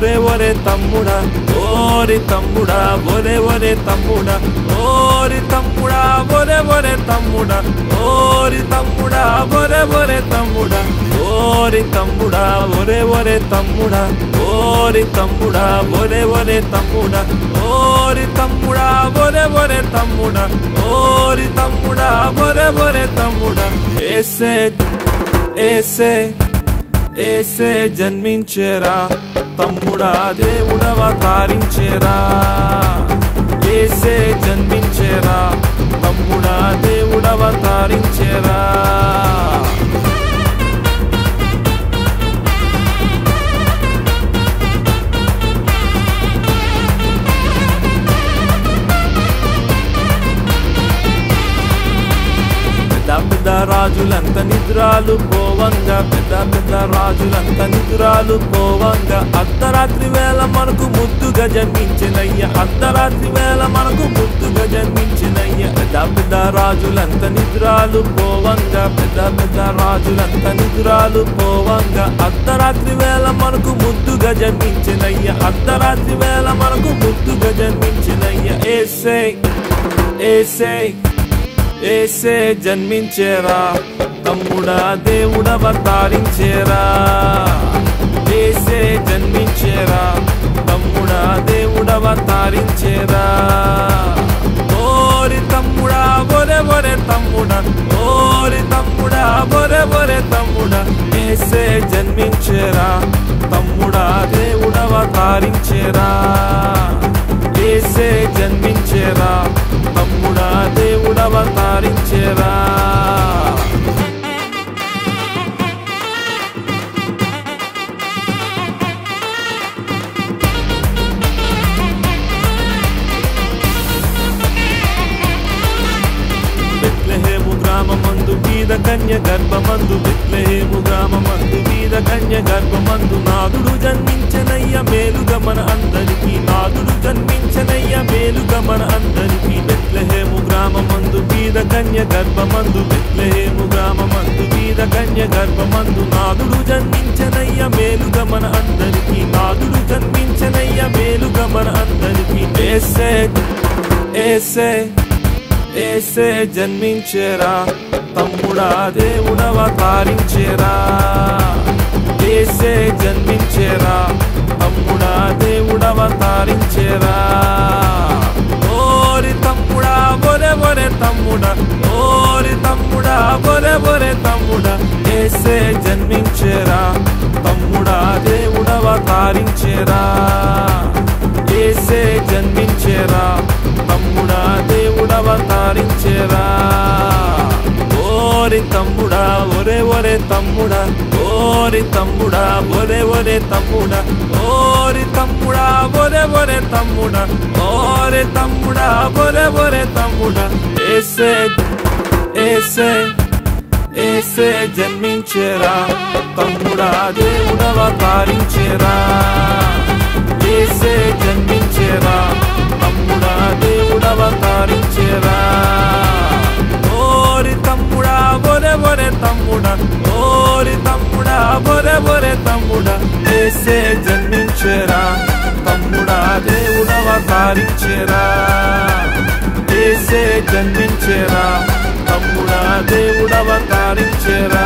ఒరే ఒరే తమ్ముడా ఓరి తమ్ముడా ఒరే ఒరే తమ్ముడా ఓరి తమ్ముడా ఒరే ఒరే తమ్ముడా ఓరి తమ్ముడా ఒరే ఒరే తమ్ముడా ఓరి తమ్ముడా ఒరే ఒరే తమ్ముడా ఓరి తమ్ముడా ఒరే ఒరే తమ్ముడా ఓరి తమ్ముడా ఒరే ఒరే తమ్ముడా ఓరి తమ్ముడా ఒరే ఒరే తమ్ముడా ఏసే ఏసే ఏసే జన్మించేరా తమ్ముడా దేవుడవతరించేరా ఏసే జన్మించేరా తమ్ముడా దేవుడవతరించేరా పెద్ద రాజులంత నిద్రాలు పోవంగా పెద్ద రాజులంత నిద్రాలు పోవంగా అర్ధరాత్రి వేళ మనకు ముద్దుగా జన్మించినయ్య అర్ధరాత్రి వేళ మనకు ముద్దుగా జన్మించినయ్య పెద్ద రాజులంత నిద్రాలు పోవంగా పెద్ద రాజులంత నిద్రాలు పోవంగా అర్ధరాత్రి వేళ మనకు ముద్దుగా జన్మించినయ్య అర్ధరాత్రి వేళ మనకు ముద్దుగా జన్మించినయ్య ఏసే ఏసే ఏసే జన్మించేరా తమ్ముడా దేవుడవతరించేరా ఏసే జన్మించేరా తమ్ముడా దేవుడవతరించేరా ఓరి తమ్ముడా ఒరే ఒరే తమ్ముడా ఓరి తమ్ముడా ఒరే ఒరే తమ్ముడా ఏసే జన్మించేరా తమ్ముడా దేవుడవతరించేరా ఏసే జన్మించేరా తమ్ముడా దేవుడవతరించేరా బెత్లెహేము గ్రామమందు బీద కన్య గర్భమందు బెత్లెహేము గ్రామమందు బీద కన్య గర్భమందు నాదుడు జన్మించనయ్య మేలుగా మన అందరికీ నాదుడు జన్మించనయ్య మేలుగా మన అందరికీ బెత్లెహేము గ్రామమందు బీద కన్య గర్భమందు బెత్లెహేము గ్రామమందు బీద కన్య గర్భమందు నాదుడు జన్మించనయ్య మేలుగా మన అందరికీ నాదుడు జన్మించనయ్య మేలుగా మన అందరికీ ఏసే ఏసే ఏసే జన్మించేరా తమ్ముడా దేవుడవతరించేరా ఏసే జన్మించేరా తమ్ముడా దేవుడవతరించేరా ఓరి తమ్ముడా ఒరే ఒరే తమ్ముడా ఓరి తమ్ముడా ఒరే ఒరే తమ్ముడా ఏసే జన్మించేరా తమ్ముడా దేవుడవతరించేరా ఏసే జన్మించేరా తమ్ముడా దేవుడవతరించేరా ఓరి తమ్ముడా ఒరే ఒరే తమ్ముడా ఓరి తమ్ముడా ఒరే ఒరే తమ్ముడా ఓరి తమ్ముడా ఒరే ఒరే తమ్ముడా ఓరి తమ్ముడా ఒరే ఒరే తమ్ముడా ఏసే ఏసే ఏసే జన్మించేరా తమ్ముడా దేవుడవతరించేరా ఏసే జన్మించేరా తమ్ముడా దేవుడవతరించేరా ఓరి తమ్ముడా ఒరే ఒరే తమ్ముడా ఓరి తమ్ముడా ఒరే ఒరే తమ్ముడా ఏసే జన్మించేరా తమ్ముడా దేవుడవతరించేరా ఏసే జన్మించేరా తమ్ముడా దేవుడవతరించేరా